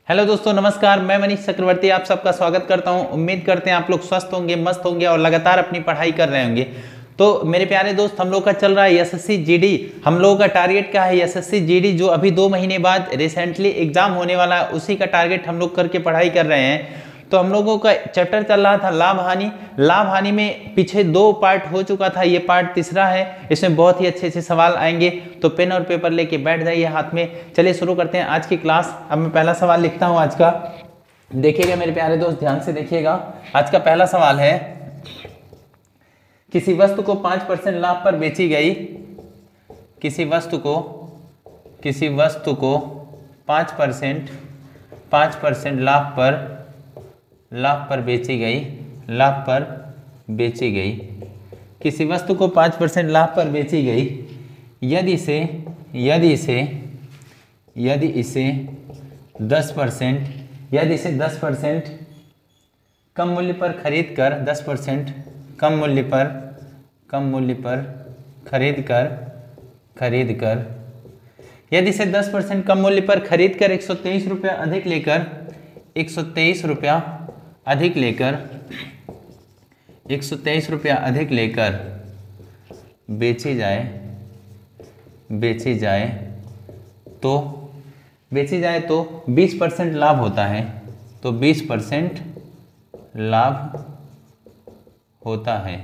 Hello दोस्तों, नमस्कार। मैं मनीष चक्रवर्ती आप सबका स्वागत करता हूं। उम्मीद करते हैं आप लोग स्वस्थ होंगे, मस्त होंगे और लगातार अपनी पढ़ाई कर रहे होंगे। तो मेरे प्यारे दोस्त, हम लोग का चल रहा है एसएससी जीडी। हम लोगों का टारगेट क्या है? एसएससी जीडी जो अभी 2 महीने बाद रिसेंटली एग्जाम होने वाला है, उसी का टारगेट हम लोग करके पढ़ाई कर रहे हैं। तो हम लोगों का चैप्टर चल रहा था लाभ हानि। लाभ हानि में पीछे 2 पार्ट हो चुका था, ये पार्ट तीसरा है। इसमें बहुत ही अच्छे अच्छे सवाल आएंगे, तो पेन और पेपर लेके बैठ जाइए हाथ में। चलिए शुरू करते हैं आज की क्लास। अब मैं पहला सवाल लिखता हूं आज का। देखिएगा मेरे प्यारे दोस्त, ध्यान से देखिएगा। आज का पहला सवाल है, किसी वस्तु को 5% लाभ पर बेची गई। किसी वस्तु को 5% लाभ पर बेची गई। किसी वस्तु को 5% लाभ पर बेची गई। यदि इसे 10% कम मूल्य पर खरीद कर 10% कम मूल्य पर खरीद कर यदि इसे 10% कम मूल्य पर खरीद कर 123 रुपया अधिक लेकर 123 रुपया अधिक लेकर बेची जाए तो 20% लाभ होता है। तो 20% लाभ होता है।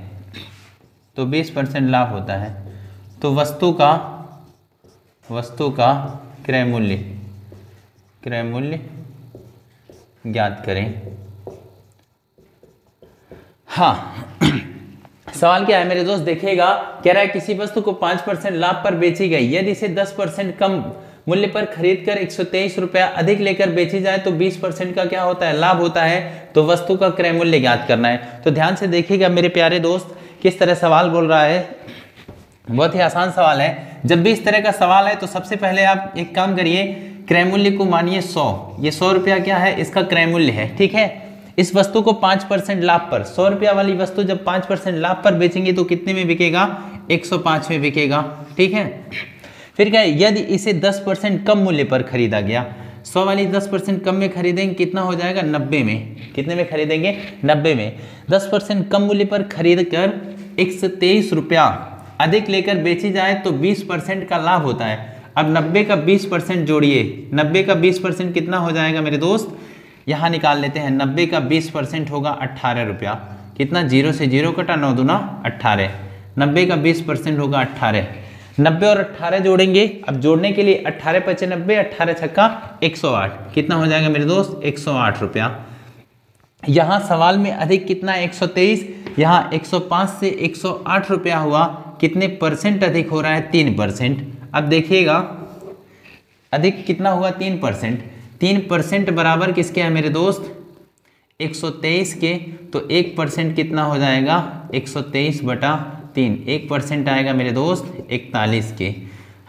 तो 20% लाभ होता है। तो वस्तु का क्रय मूल्य ज्ञात करें। हाँ, सवाल क्या है मेरे दोस्त? देखिएगा, कह रहा है किसी वस्तु को 5% लाभ पर बेची गई। यदि इसे 10% कम मूल्य पर खरीदकर 123 रुपया अधिक लेकर बेची जाए तो 20% का क्या होता है? लाभ होता है। तो वस्तु का क्रय मूल्य ज्ञात करना है। तो ध्यान से देखिएगा मेरे प्यारे दोस्त, किस तरह सवाल बोल रहा है। बहुत ही आसान सवाल है। जब भी इस तरह का सवाल है तो सबसे पहले आप एक काम करिए, क्रय मूल्य को मानिए 100। ये 100 रुपया क्या है? इसका क्रय मूल्य है, ठीक है। इस वस्तु को 5% लाभ पर, 100 रुपया वाली वस्तु जब 5% लाभ पर बेचेंगे तो कितने में बिकेगा? 105 में बिकेगा, ठीक है। फिर क्या है? यदि इसे 10% कम मूल्य पर खरीदा गया, 100 वाली 10% कम में खरीदेंगे, कितना हो जाएगा? 90 में। कितने में खरीदेंगे? 90 में। 10% कम मूल्य पर खरीद कर 123 रुपया अधिक लेकर बेची जाए तो 20% का लाभ होता है। अब 90 का 20% जोड़िए। 90 का 20% कितना हो जाएगा मेरे दोस्त? यहाँ निकाल लेते हैं। 90 का 20% होगा 18 रुपया। कितना? 0 से 0 कटा, 9 दूना 18। 90 का 20% होगा 18। 90 और 18 जोड़ेंगे। अब जोड़ने के लिए 18 पचे 90, 18 छक्का 108। कितना हो जाएगा मेरे दोस्त? 108 रुपया। यहाँ सवाल में अधिक कितना? 123। यहाँ 105 से 108 रुपया हुआ। कितने परसेंट अधिक हो रहा है? 3%। अब देखिएगा, अधिक कितना हुआ? 3%। 3% बराबर किसके है मेरे दोस्त? 123 के। तो 1% कितना हो जाएगा? 123/3। 1% आएगा मेरे दोस्त 41 के।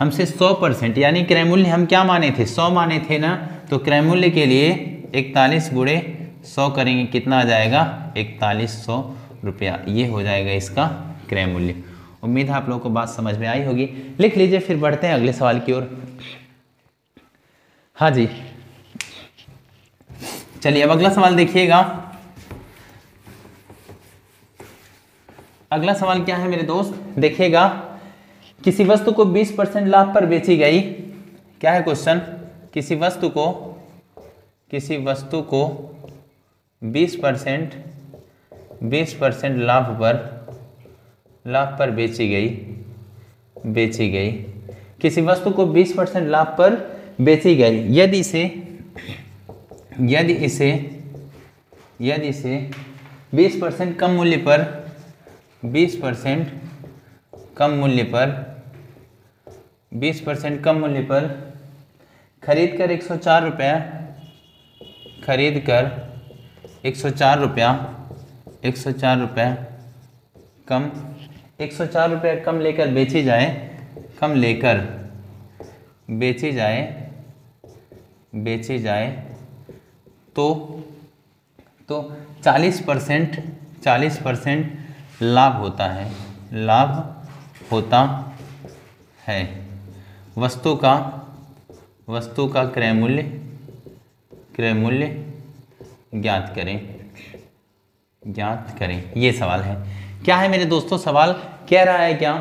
हमसे 100% यानी क्रय मूल्य हम क्या माने थे? 100 माने थे ना। तो क्रय मूल्य के लिए 41 गुणे 100 करेंगे, कितना आ जाएगा? 4100 रुपया। ये हो जाएगा इसका क्रय मूल्य। उम्मीद है आप लोगों को बात समझ में आई होगी। लिख लीजिए, फिर बढ़ते हैं अगले सवाल की ओर। हाँ जी, चलिए अब अगला सवाल देखिएगा। अगला सवाल क्या है मेरे दोस्त? देखिएगा, किसी वस्तु को 20% लाभ पर बेची गई। क्या है क्वेश्चन? किसी वस्तु को 20% लाभ पर बेची गई। किसी वस्तु को 20% लाभ पर बेची गई। यदि इसे 20% कम मूल्य पर 20% कम मूल्य पर खरीद कर 104 रुपया कम लेकर बेची जाए तो 40% लाभ होता है। वस्तु का क्रय मूल्य क्रय मूल्य ज्ञात करें। ये सवाल है। क्या है मेरे दोस्तों सवाल? कह रहा है क्या,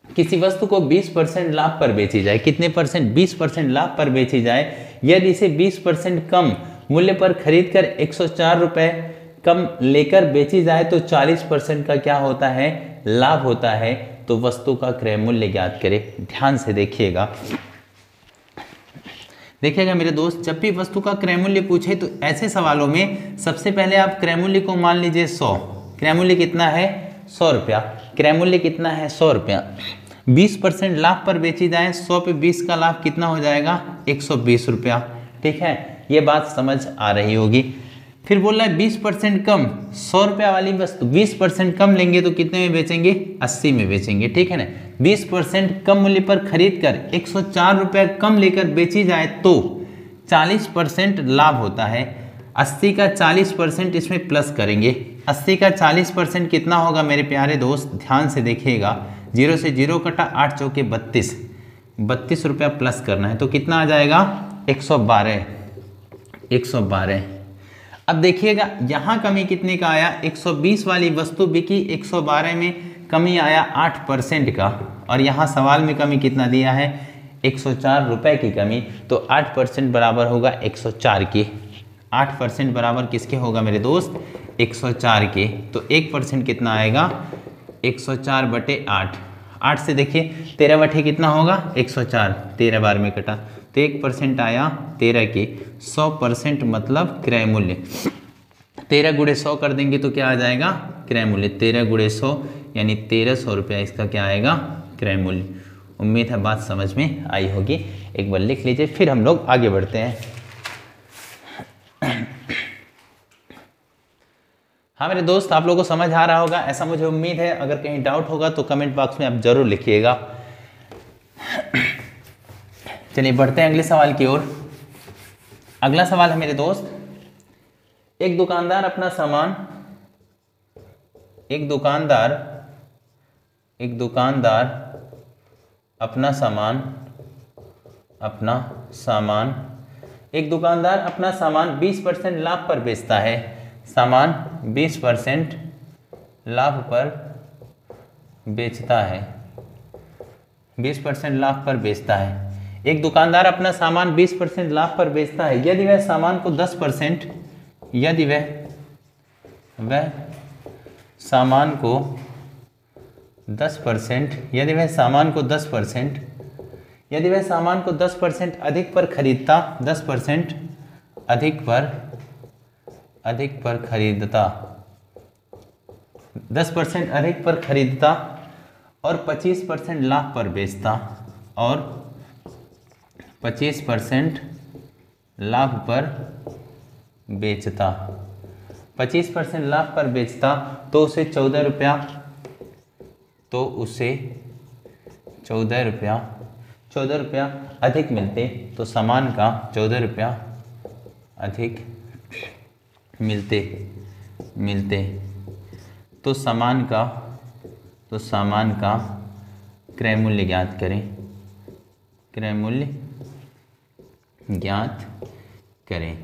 किसी वस्तु को 20% लाभ पर बेची जाए। कितने परसेंट? 20% लाभ पर बेची जाए। यदि इसे 20% कम मूल्य पर खरीदकर 104 रुपए कम लेकर बेची जाए तो 40% का क्या होता है? लाभ होता है। तो वस्तु का क्रय मूल्य ज्ञात करें। ध्यान से देखिएगा मेरे दोस्त, जब भी वस्तु का क्रय मूल्य पूछे तो ऐसे सवालों में सबसे पहले आप क्रय मूल्य को मान लीजिए 100। क्रय मूल्य कितना है? 100 रुपया। क्रय मूल्य कितना है? 100 रुपया। 20% लाभ पर बेची जाए, 100 पे 20 का लाभ कितना हो जाएगा? 120 रुपया। ठीक है, ये बात समझ आ रही होगी। फिर बोल रहा है 20% कम, 100 रुपया वाली वस्तु 20% कम लेंगे तो कितने में बेचेंगे? 80 में बेचेंगे। ठीक है ना। 20% कम मूल्य पर खरीद कर 104 रुपये कम लेकर बेची जाए तो 40% लाभ होता है। 80 का 40% इसमें प्लस करेंगे। 80 का 40% कितना होगा मेरे प्यारे दोस्त? ध्यान से देखिएगा। 0 से 0 कटा, 8 चौके 32, 32 रुपया प्लस करना है तो कितना आ जाएगा? 112। अब देखिएगा यहाँ कमी कितने का आया? 120 वाली वस्तु बिकी, 112 में कमी आया 8% का। और यहाँ सवाल में कमी कितना दिया है? 104 रुपए की कमी। तो 8% बराबर होगा 104 के। 8% बराबर किसके होगा मेरे दोस्त? 104 के। तो 1% कितना आएगा? 104 बटे 8। 8 से देखिए 13 बटे कितना होगा? 104। 13 बार में कटा तो 1% आया 13 के। 100% मतलब क्रय मूल्य। 13 गुणे 100 कर देंगे तो क्या आ जाएगा? क्रय मूल्य। 13 गुणे 100 यानी 1300 रुपया इसका क्या आएगा? क्रय मूल्य। उम्मीद है बात समझ में आई होगी। एक बार लिख लीजिए, फिर हम लोग आगे बढ़ते हैं। हाँ मेरे दोस्त, आप लोगों को समझ आ रहा होगा ऐसा मुझे उम्मीद है। अगर कहीं डाउट होगा तो कमेंट बॉक्स में आप जरूर लिखिएगा। चलिए बढ़ते हैं अगले सवाल की ओर। अगला सवाल है मेरे दोस्त, एक दुकानदार अपना सामान अपना सामान 20% लाभ पर बेचता है। सामान 20% लाभ पर बेचता है। 20% लाभ पर बेचता है। एक दुकानदार अपना सामान 20% लाभ पर बेचता है। यदि वह सामान को 10% यदि वह सामान को 10% अधिक पर खरीदता, 10% अधिक पर खरीदता, 10% अधिक पर खरीदता और 25% लाभ पर बेचता, और 25% लाभ पर बेचता, 25% लाभ पर बेचता तो उसे 14 रुपया अधिक मिलते। तो सामान का 14 रुपया अधिक मिलते तो सामान का क्रय मूल्य ज्ञात करें। क्रय मूल्य ज्ञात करें,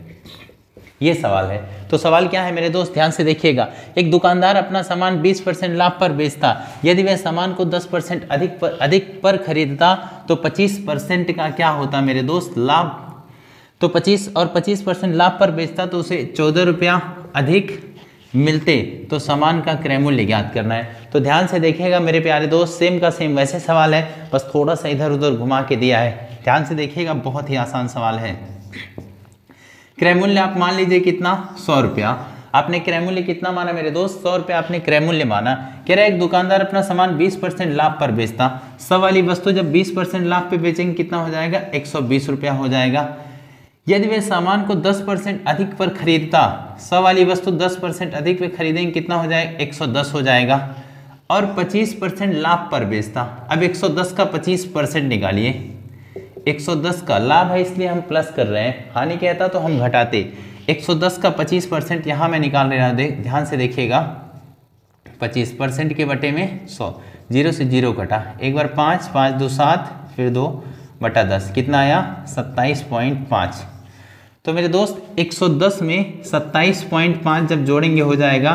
ये सवाल है। तो सवाल क्या है मेरे दोस्त? ध्यान से देखिएगा। एक दुकानदार अपना सामान 20% लाभ पर बेचता। यदि वह सामान को 10% अधिक पर खरीदता तो 25% का क्या होता मेरे दोस्त? लाभ। तो 25% लाभ पर बेचता तो उसे 14 रुपया अधिक मिलते। तो सामान का क्रय मूल्य ज्ञात करना है। तो ध्यान से देखिएगा मेरे प्यारे दोस्त, सेम का सेम वैसे सवाल है, बस थोड़ा सा इधर उधर घुमा के दिया है। ध्यान से देखिएगा, बहुत ही आसान सवाल है। क्रय मूल्य आप मान लीजिए कितना? 100 रुपया। आपने क्रय मूल्य कितना माना मेरे दोस्त? 100 रुपया आपने क्रय मूल्य माना। कह रहा है एक दुकानदार अपना सामान 20% लाभ पर बेचता। 100 वाली वस्तु जब 20% लाभ पे बेचेंगे कितना हो जाएगा? 120 रुपया हो जाएगा। यदि वे सामान को 10% अधिक पर खरीदता, 100 वाली वस्तु 10% अधिक पे खरीदेंगे कितना हो जाएगा? 110 हो जाएगा। और 25% लाभ पर बेचता। अब 110 का 25% निकालिए। 110 का लाभ है इसलिए हम प्लस कर रहे हैं, हानि कहता तो हम घटाते। 110 का 25% यहाँ मैं निकाल रहा हूँ, ध्यान से देखिएगा। 25% के बटे में 100, 0 से 0 कटा, एक बार 5, 5 2 7, फिर 2 बटा 10, कितना आया? 27.5। तो मेरे दोस्त 110 में 27.5 जब जोड़ेंगे हो जाएगा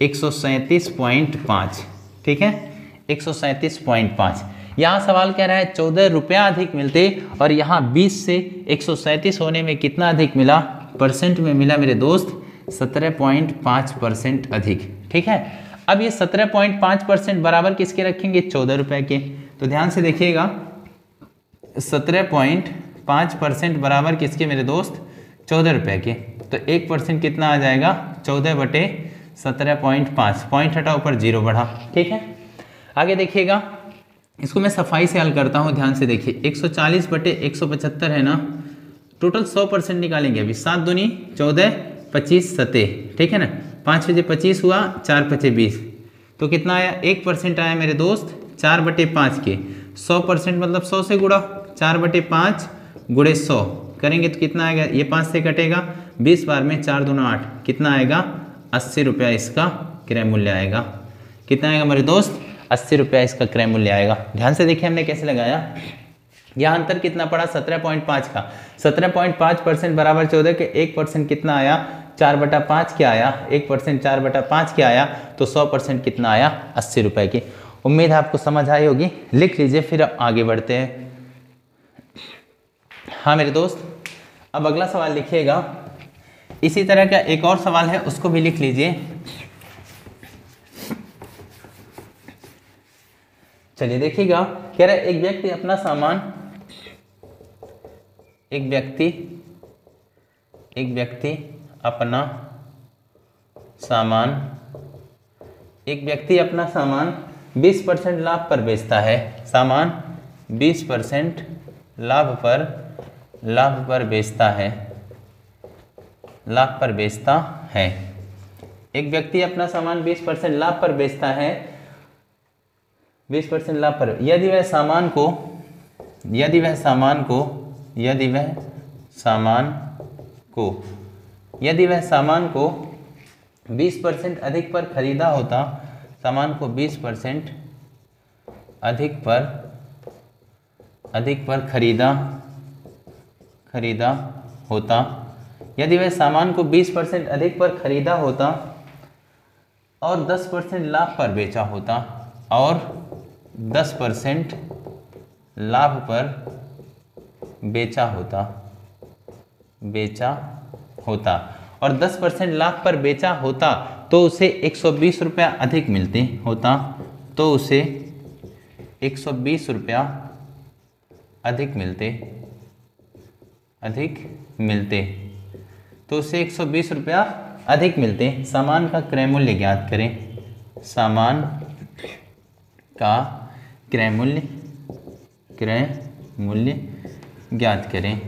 137.5। ठीक है, 137.5। यहाँ सवाल कह रहा है 14 रुपया अधिक मिलते और यहाँ 20 से 137 होने में कितना अधिक मिला, परसेंट में मिला मेरे दोस्त 17.5% अधिक। ठीक है, अब ये 17.5% बराबर किसके रखेंगे, 14 रुपए के। तो ध्यान से देखिएगा 17.5% बराबर किसके मेरे दोस्त, 14 रुपए के। तो 1% कितना आ जाएगा, 14/17.5, पॉइंट हटा ऊपर 0 बढ़ा। ठीक है, आगे देखिएगा, इसको मैं सफाई से हल करता हूँ, ध्यान से देखिए। 140/175 है ना, टोटल 100% निकालेंगे अभी। 7 दूनी 14, 25 सते, ठीक है ना, 5 बजे 25 हुआ, 4 बजे 20, तो कितना आया, 1% आया मेरे दोस्त 4/5 के। 100% मतलब 100 से गुड़ा, 4/5 गुणे 100 करेंगे तो कितना आएगा, ये 5 से कटेगा, 20 बार में 4 दूना 8, कितना आएगा, 80 रुपया इसका क्रय मूल्य आएगा। कितना आएगा मेरे दोस्त, 80 रुपया इसका क्रय मूल्य आएगा। ध्यान से देखिए हमने कैसे लगाया, यहाँ अंतर कितना पड़ा, 17.5 का। 17.5% बराबर 14 के, 1% कितना आया, 4/5 क्या आया, 1% 4/5 क्या आया, तो 100% कितना आया, 80 रुपए की। उम्मीद है आपको समझ आई होगी, लिख लीजिए फिर आगे बढ़ते हैं। हाँ मेरे दोस्त, अब अगला सवाल लिखिएगा। इसी तरह का एक और सवाल है, उसको भी लिख लीजिए। चलिए देखिएगा, कह रहा है एक व्यक्ति अपना सामान, एक व्यक्ति अपना सामान 20% लाभ पर बेचता है। सामान 20% लाभ पर बेचता है। एक व्यक्ति अपना सामान 20% लाभ पर बेचता है, 20% लाभ पर। यदि वह सामान को 20% अधिक पर खरीदा होता, सामान को 20% अधिक पर खरीदा होता, यदि वह सामान को 20% अधिक पर खरीदा होता और 10% लाभ पर बेचा होता, और 10% लाभ पर बेचा और 10% लाभ पर बेचा होता, तो उसे 120 रुपया अधिक मिलते होता, तो उसे 120 रुपया अधिक मिलते। सामान का क्रय मूल्य ज्ञात करें। सामान का क्रय मूल्य ज्ञात करें।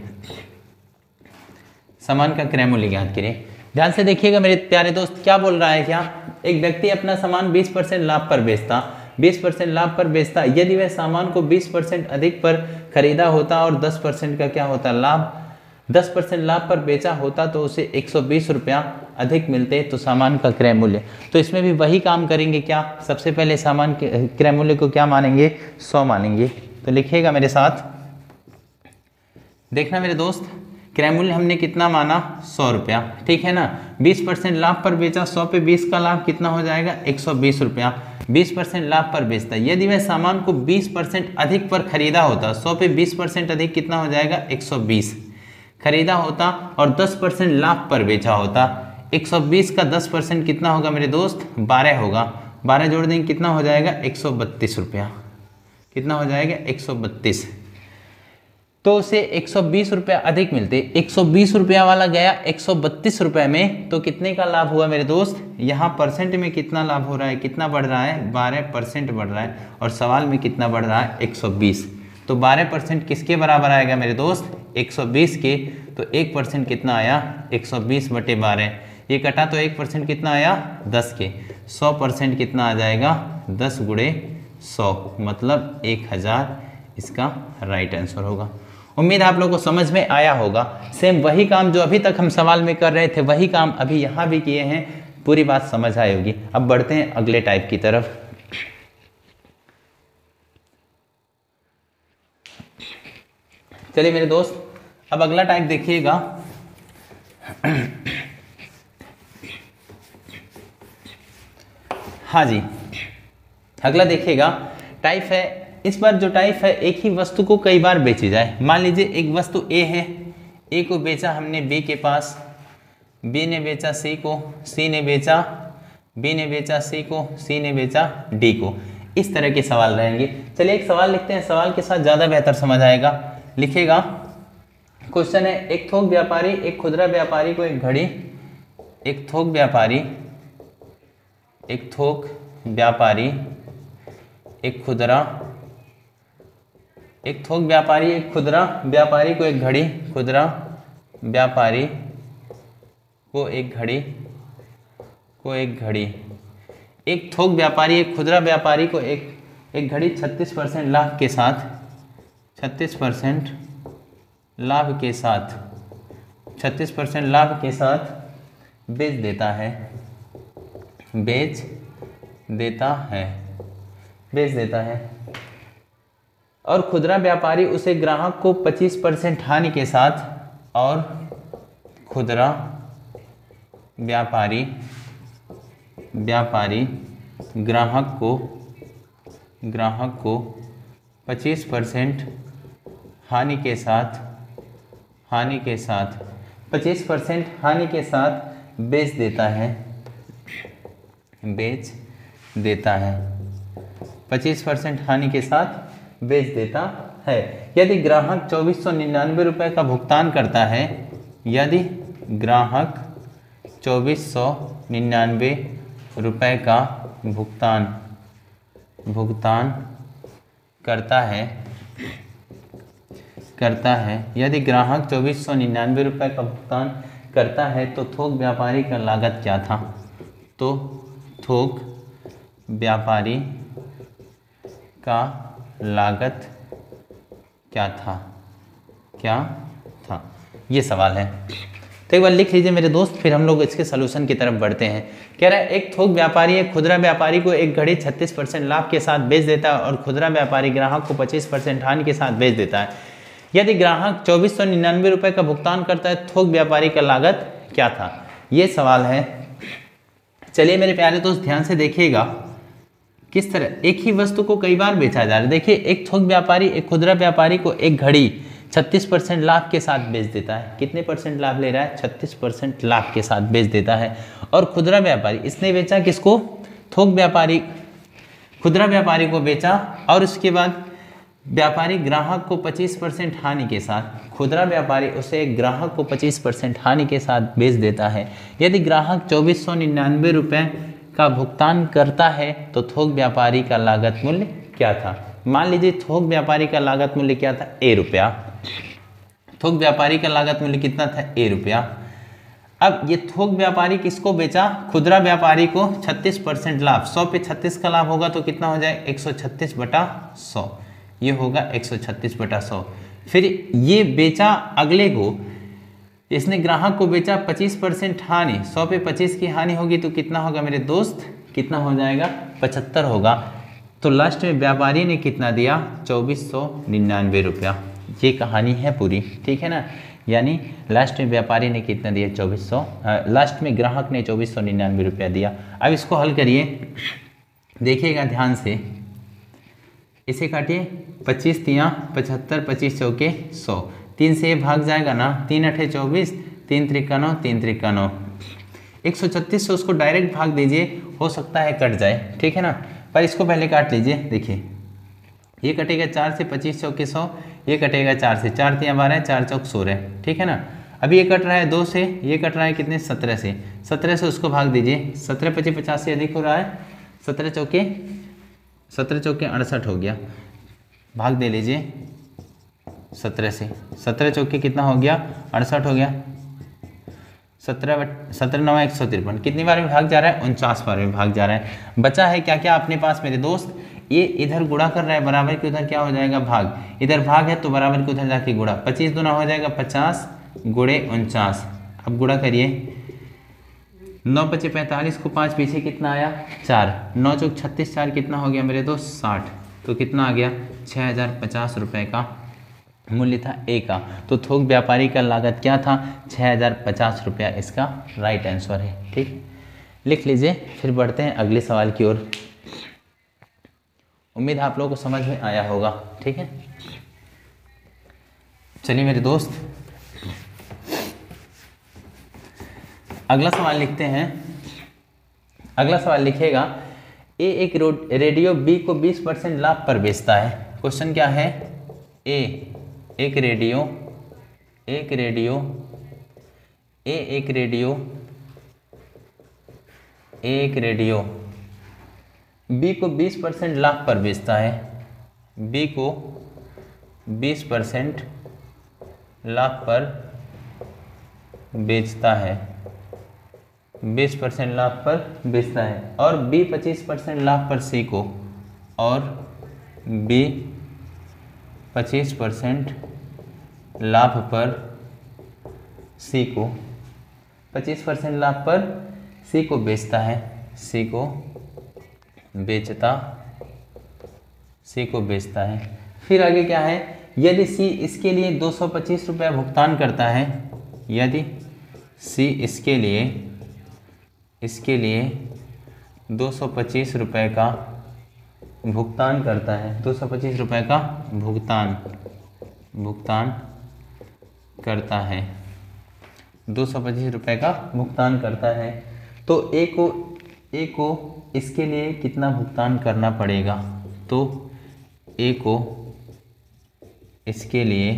सामान का क्रय मूल्य ज्ञात करें। ध्यान से देखिएगा मेरे प्यारे दोस्त, क्या बोल रहा है, क्या एक व्यक्ति अपना सामान 20% लाभ पर बेचता, 20% लाभ पर बेचता, यदि वह सामान को 20% अधिक पर खरीदा होता और 10% का क्या होता, लाभ, 10% लाभ पर बेचा होता, तो उसे 120 रुपया अधिक मिलते, तो सामान का क्रय मूल्य। तो इसमें भी वही काम करेंगे, क्या, सबसे पहले सामान के क्रय मूल्य को क्या मानेंगे, 100 मानेंगे। तो लिखिएगा मेरे साथ, देखना मेरे दोस्त, क्रय मूल्य हमने कितना माना, 100 रुपया, ठीक है ना। 20% लाभ पर बेचा, 100 पे 20 का लाभ कितना हो जाएगा, 120 रुपया। 20% लाभ पर बेचता, यदि वह सामान को 20% अधिक पर खरीदा होता, 100 पे 20% अधिक कितना हो जाएगा, 120 खरीदा होता और 10% लाभ पर बेचा होता। 120 का 10% कितना होगा मेरे दोस्त, 12 होगा। 12 जोड़ देंगे कितना हो जाएगा, 132 रुपया। कितना हो जाएगा, 132। तो उसे 120 रुपया अधिक मिलते। 120 रुपया वाला गया 132 रुपये में, तो कितने का लाभ हुआ मेरे दोस्त, यहाँ परसेंट में कितना लाभ हो रहा है, कितना बढ़ रहा है, 12% बढ़ रहा है। और सवाल में कितना बढ़ रहा है, 120। तो 12% किसके बराबर आएगा मेरे दोस्त, 120 के। तो 1% कितना आया, 120/12। ये कटा तो 1% कितना आया, 10 के। 100% कितना आ जाएगा, 10 गुणे 100 मतलब 1000 इसका राइट आंसर होगा। उम्मीद आप लोगों को समझ में आया होगा। सेम वही काम जो अभी तक हम सवाल में कर रहे थे, वही काम अभी यहाँ भी किए हैं। पूरी बात समझ आई होगी। अब बढ़ते हैं अगले टाइप की तरफ। चलिए मेरे दोस्त, अब अगला टाइप देखिएगा। हाँ जी, अगला देखिएगा, टाइप है। इस बार जो टाइप है, एक ही वस्तु को कई बार बेची जाए। मान लीजिए एक वस्तु ए है, ए को बेचा हमने बी के पास, बी ने बेचा सी को, सी ने बेचा, बी ने बेचा सी को, सी ने बेचा डी को। इस तरह के सवाल रहेंगे। चलिए एक सवाल लिखते हैं, सवाल के साथ ज़्यादा बेहतर समझ आएगा। लिखिएगा, क्वेश्चन है, एक थोक व्यापारी एक खुदरा व्यापारी को एक घड़ी, एक थोक व्यापारी, एक थोक व्यापारी एक खुदरा, एक थोक व्यापारी एक खुदरा व्यापारी को एक घड़ी, खुदरा व्यापारी को एक घड़ी, को एक घड़ी, एक थोक व्यापारी एक खुदरा व्यापारी को एक घड़ी 36% लाभ के साथ, 36% लाभ के साथ, 36% लाभ के साथ बेच देता है, बेच देता है, बेच देता है। और खुदरा व्यापारी उसे ग्राहक को 25% हानि के साथ, और खुदरा व्यापारी ग्राहक को 25% हानि के साथ, 25% हानि के साथ बेच देता है, बेच देता है, 25% हानि के साथ बेच देता है। यदि ग्राहक 2499 रुपये का भुगतान करता है, यदि ग्राहक 2499 रुपये का भुगतान करता है, यदि ग्राहक 2499 रुपये का भुगतान करता है, तो थोक व्यापारी का लागत क्या था? तो थोक व्यापारी का लागत क्या था? क्या था? ये सवाल है। तो एक बार लिख लीजिए मेरे दोस्त, फिर हम लोग इसके सलूशन की तरफ बढ़ते हैं। कह रहा है, एक थोक व्यापारी एक खुदरा व्यापारी को एक घड़ी 36% लाभ के साथ बेच देता है, और खुदरा व्यापारी ग्राहक को 25% हानि के साथ बेच देता है। यदि ग्राहक 2499 रुपये का भुगतान करता है, थोक व्यापारी का लागत क्या था? ये सवाल है। चलिए मेरे प्यारे दोस्त ध्यान से देखिएगा, किस तरह एक ही वस्तु को कई बार बेचा जा रहा है। देखिए, एक थोक व्यापारी एक खुदरा व्यापारी को एक घड़ी 36% लाभ के साथ बेच देता है। कितने परसेंट लाभ ले रहा है? 36% लाभ के साथ बेच देता है। और खुदरा व्यापारी, इसने बेचा किसको? थोक व्यापारी खुदरा व्यापारी को बेचा, और उसके बाद व्यापारी ग्राहक को 25% हानि के साथ, खुदरा व्यापारी उसे ग्राहक को 25% हानि के साथ बेच देता है। यदि ग्राहक 2499 रुपये का भुगतान करता है, तो थोक व्यापारी का लागत मूल्य क्या था? मान लीजिए थोक व्यापारी का लागत मूल्य क्या था? ए रुपया। थोक व्यापारी का लागत मूल्य कितना था? ए रुपया। अब ये थोक व्यापारी किसको बेचा? खुदरा व्यापारी को 36% लाभ, 100 पे 36 का लाभ होगा तो कितना हो जाए? 136/100। ये होगा 136/100। फिर ये बेचा अगले को, इसने ग्राहक को बेचा 25% हानि, 100 पे 25 की हानि होगी तो कितना होगा मेरे दोस्त? कितना हो जाएगा? 75 होगा। तो लास्ट में व्यापारी ने कितना दिया? 2499 रुपया। ये कहानी है पूरी, ठीक है ना। यानी लास्ट में व्यापारी ने कितना दिया? 2400, लास्ट में ग्राहक ने 2499 रुपया दिया। अब इसको हल करिए, देखिएगा ध्यान से, इसे काटिए, 25 तियाँ 75, 25 चौके 100, 3 से ये भाग जाएगा ना, 3 8 24, 3 त्रिका 9, 3 त्रिका 9, 136 से उसको डायरेक्ट भाग दीजिए, हो सकता है कट जाए, ठीक है ना। पर इसको पहले काट लीजिए। देखिए ये कटेगा 4 से, 25 चौके 100, ये कटेगा 4 से, 4 तियाँ 12, 4 चौक 16, ठीक है ना। अभी ये कट रहा है 2 से, ये कट रहा है कितने? 17 से, 17 से उसको भाग दीजिए, 17 25 50 से अधिक हो रहा है, 17 चौके 68 हो गया, भाग दे लीजिए 17 से, 17 चौके कितना हो गया? 68 हो गया। 17 9 153, कितनी बार में भाग जा रहा है? 49 बार में भाग जा रहा है। बचा है क्या क्या अपने पास मेरे दोस्त? ये इधर गुणा कर रहा है, बराबर के उधर क्या हो जाएगा? भाग। इधर भाग है तो बराबर के उधर जाके गुणा, 25 दूना हो जाएगा 50 गुणे 49। अब गुणा करिए, 9 25 45 को 5 पीछे कितना आया? 4, 9 चौक 36, 4 कितना हो गया मेरे दोस्त? 60। तो कितना आ गया? 6050 रुपये का मूल्य था ए का, तो थोक व्यापारी का लागत क्या था 6050 रुपया, इसका राइट आंसर है। ठीक, लिख लीजिए। फिर बढ़ते हैं अगले सवाल की ओर। उम्मीद आप लोगों को समझ में आया होगा। ठीक है, चलिए मेरे दोस्त अगला सवाल लिखते हैं। अगला सवाल लिखेगा, ए एक रेडियो बी को 20% लाभ पर बेचता है। क्वेश्चन क्या है, ए एक रेडियो ए एक रेडियो एक रेडियो बी को 20% लाभ पर बेचता है। बी को 20% लाभ पर बेचता है, 20% लाभ पर बेचता है, और बी 25% लाभ पर सी को, और बी 25% लाभ पर सी को, 25% लाभ पर सी को बेचता है, सी को बेचता है। फिर आगे क्या है, यदि सी इसके लिए 225 रुपया भुगतान करता है, यदि सी इसके लिए 225 रुपये का भुगतान करता है, 225 रुपये का भुगतान करता है, 225 रुपये का भुगतान करता है, तो ए को इसके लिए कितना भुगतान करना पड़ेगा? तो ए को इसके लिए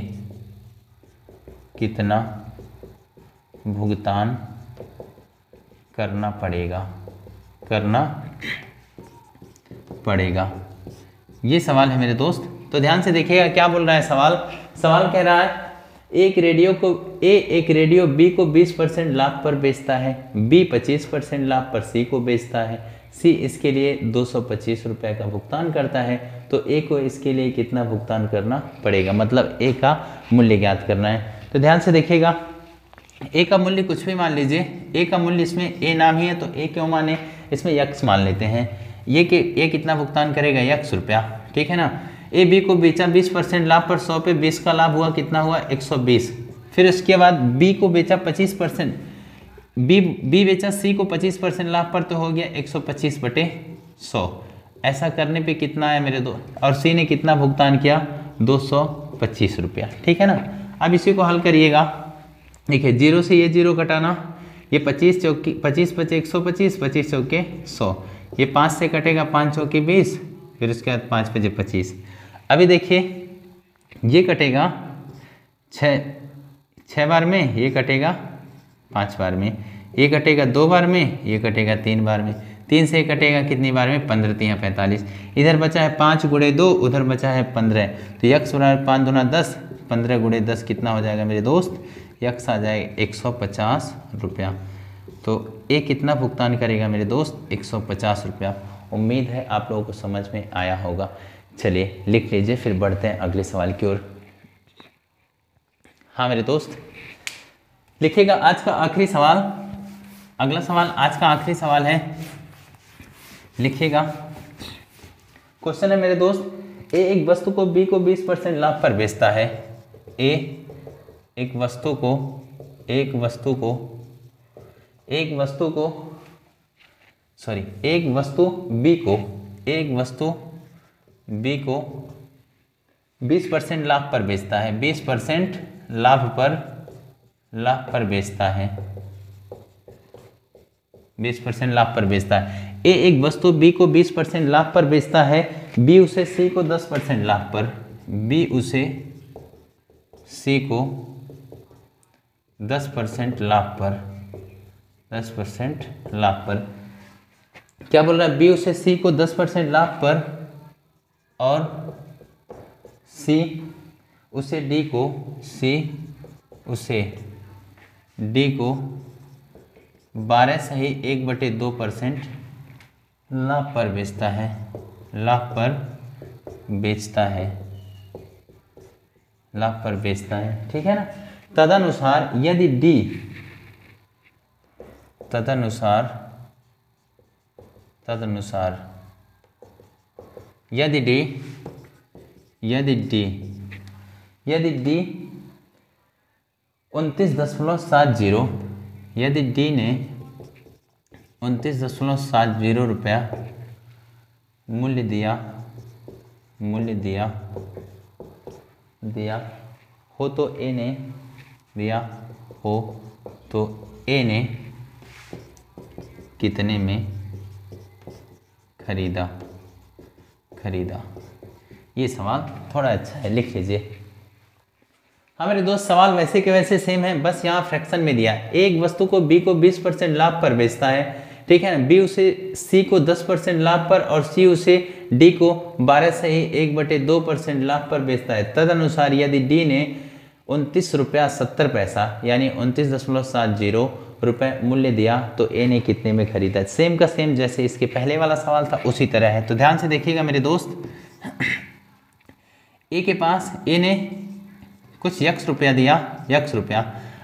कितना भुगतान करना पड़ेगा। ये सवाल है मेरे दोस्त। तो ध्यान से देखिएगा क्या बोल रहा है सवाल कह रहा है एक रेडियो बी को 20% लाभ पर बेचता है, बी 25% लाभ पर सी को बेचता है, सी इसके लिए 225 रुपये का भुगतान करता है, तो ए को इसके लिए कितना भुगतान करना पड़ेगा, मतलब ए का मूल्य ज्ञात करना है। तो ध्यान से देखिएगा, ए का मूल्य कुछ भी मान लीजिए, ए का मूल्य इसमें ए नाम ही है तो ए क्यों माने, इसमें यक्स मान लेते हैं। ये कितना भुगतान करेगा, यक्स रुपया, ठीक है ना। ए बी को बेचा 20% लाभ पर, 100 पे 20 का लाभ हुआ, कितना हुआ 120। फिर उसके बाद बी को बेचा 25%, बी बेचा सी को 25% लाभ पर, तो हो गया 125/100। ऐसा करने पे कितना आया मेरे दो, और सी ने कितना भुगतान किया 225 रुपया, ठीक है ना। अब इसी को हल करिएगा, देखिए 0 से ये 0 घटाना, ये 25 चौकी 25 बचे 125, 25 चौके 100, ये 5 से कटेगा 5 चौकी 20, फिर उसके बाद 5 बजे 25। अभी देखिए ये कटेगा 6 बार में, ये कटेगा 5 बार में, ये कटेगा 2 बार में, ये कटेगा 3 बार में, 3 से कटेगा कितनी बार में 15 3 45, इधर बचा है 5 गुणे 2, उधर बचा है 15, तो यक्स बराबर 5 दूना 10, 15 गुणे 10 कितना हो जाएगा मेरे दोस्त, यक्स आ जाएगा 150 रुपया। तो ए कितना भुगतान करेगा मेरे दोस्त 150 रुपया। उम्मीद है आप लोगों को समझ में आया होगा। चलिए लिख लीजिए, फिर बढ़ते हैं अगले सवाल की ओर। हाँ मेरे दोस्त लिखिएगा आज का आखिरी सवाल, अगला सवाल आज का आखिरी सवाल है, लिखिएगा। क्वेश्चन है मेरे दोस्त, ए एक वस्तु को बी को 20% लाभ पर बेचता है। ए एक वस्तु बी को 20% लाभ पर बेचता है, 20% लाभ पर बेचता है, 20% लाभ पर बेचता है। ए एक वस्तु बी को 20% लाभ पर बेचता है, बी उसे सी को 10% लाभ पर, बी उसे सी को 10% लाभ पर, 10% लाभ पर, क्या बोल रहा है, बी उसे सी को 10% लाभ पर, और सी उसे डी को, डी को 12 सही 1/2% लाभ पर बेचता है, लाभ पर बेचता है, ठीक है ना। तदनुसार यदि डी, यदि डी यदि डी 29.70, यदि डी ने 29.70 रुपया मूल्य दिया हो तो ए ने दिया हो तो ए ने कितने में खरीदा। ये सवाल थोड़ा अच्छा है, लिख लीजिए। हाँ मेरे दोस्त, सवाल वैसे के वैसे सेम है, बस यहाँ फ्रैक्शन में दिया। एक वस्तु को बी को 20% लाभ पर बेचता है, ठीक है ना। बी उसे सी को 10% लाभ पर और सी उसे डी को 12 से ही 1/2% लाभ पर बेचता है। तदनुसार यदि डी ने 29 रुपया 70 पैसा यानी 29.70 रुपये मूल्य दिया तो ए ने कितने में खरीदा। सेम का सेम जैसे इसके पहले वाला सवाल था उसी तरह है। तो ध्यान से देखिएगा मेरे दोस्त, ए के पास ए ने कुछ x रुपया दिया, x रुपया।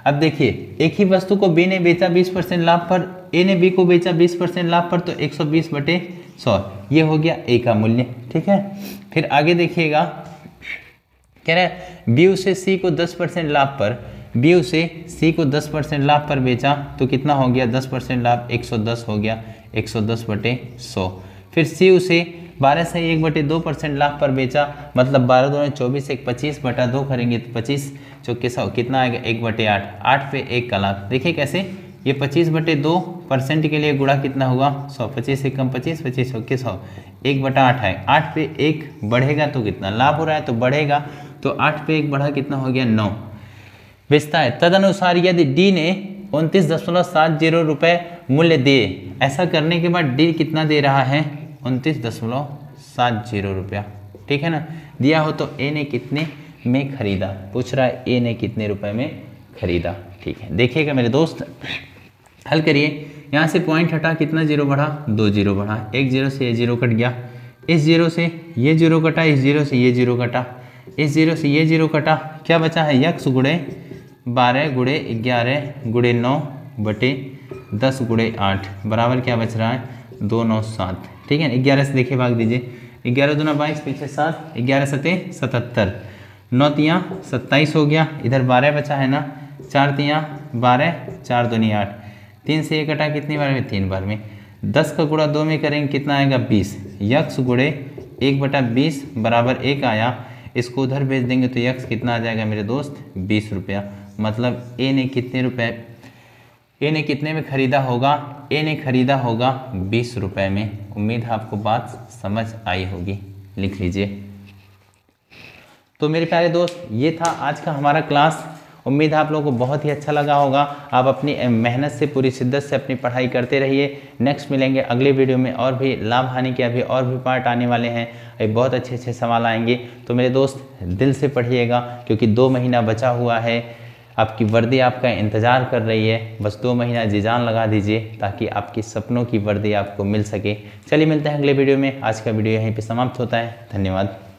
अब देखिए एक ही वस्तु को बी ने बेचा 20% लाभ पर, ए ने बी को बेचा 20% लाभ पर, तो 120/100 ये हो गया ए का मूल्य, ठीक है। फिर आगे देखिएगा, कह रहा है बी उसे सी को 10% लाभ पर, बी उसे सी को 10% लाभ पर बेचा तो कितना हो गया 10% लाभ 110 हो गया, 110/100। फिर सी उसे 12 से 1/2% लाभ पर बेचा, मतलब 12 दूनी 24, 1 25/2 करेंगे तो 25 चौके 100 कितना आएगा 1/8, 8 पे 1 का लाभ। देखिए कैसे, ये 25/2% के लिए गुणा कितना हुआ 100, 25 1 कम 25, 25 चौके 100, 1/8 है, 8 पे 1 बढ़ेगा तो कितना लाभ हो रहा है, तो बढ़ेगा, तो 8 पे 1 बढ़ा कितना हो गया 9 बेचता है। तदनुसार यदि डी ने 29.70 रुपये मूल्य दिए, ऐसा करने के बाद डी कितना दे रहा है 29.70 रुपया, ठीक है ना, दिया हो तो ए ने कितने में खरीदा, पूछ रहा है ए ने कितने रुपए में खरीदा, ठीक है। देखिएगा मेरे दोस्त, हल करिए। यहाँ से पॉइंट हटा, कितना जीरो बढ़ा 2 जीरो बढ़ा, 1 जीरो से ये जीरो कट गया, इस जीरो से ये जीरो कटा, इस जीरो से ये जीरो कटा, इस जीरो से ये जीरो कटा, क्या बचा है x गुणे 12 गुणे 11 गुणे 9 बटे 10 गुणे 8 बराबर क्या बच रहा है 2 9 7, ठीक है। 11 से देखिए भाग दीजिए, 11 दूना 22 पीछे 7, 11 सते 77, 9 तियाँ 27 हो गया, इधर 12 बचा है ना, 4 तियाँ 12, 4 दूनी 8, 3 से 1 कटा कितनी बार में 3 बार में, 10 का गुणा 2 में करेंगे कितना आएगा 20, x गुणे 1/20 बराबर 1 आया। इसको उधर भेज देंगे तो x कितना आ जाएगा मेरे दोस्त 20 रुपया, मतलब ए ने कितने रुपए, ए ने कितने में खरीदा होगा, ए ने खरीदा होगा 20 रुपए में। उम्मीद है आपको बात समझ आई होगी, लिख लीजिए। तो मेरे प्यारे दोस्त, ये था आज का हमारा क्लास। उम्मीद है आप लोगों को बहुत ही अच्छा लगा होगा। आप अपनी मेहनत से, पूरी शिद्दत से अपनी पढ़ाई करते रहिए। नेक्स्ट मिलेंगे अगले वीडियो में, और भी लाभ हानि के अभी और भी पार्ट आने वाले हैं, बहुत अच्छे अच्छे सवाल आएंगे। तो मेरे दोस्त दिल से पढ़िएगा, क्योंकि 2 महीना बचा हुआ है, आपकी वर्दी आपका इंतज़ार कर रही है। बस 2 महीना जी जान लगा दीजिए ताकि आपकी सपनों की वर्दी आपको मिल सके। चलिए मिलते हैं अगले वीडियो में। आज का वीडियो यहीं पे समाप्त होता है। धन्यवाद।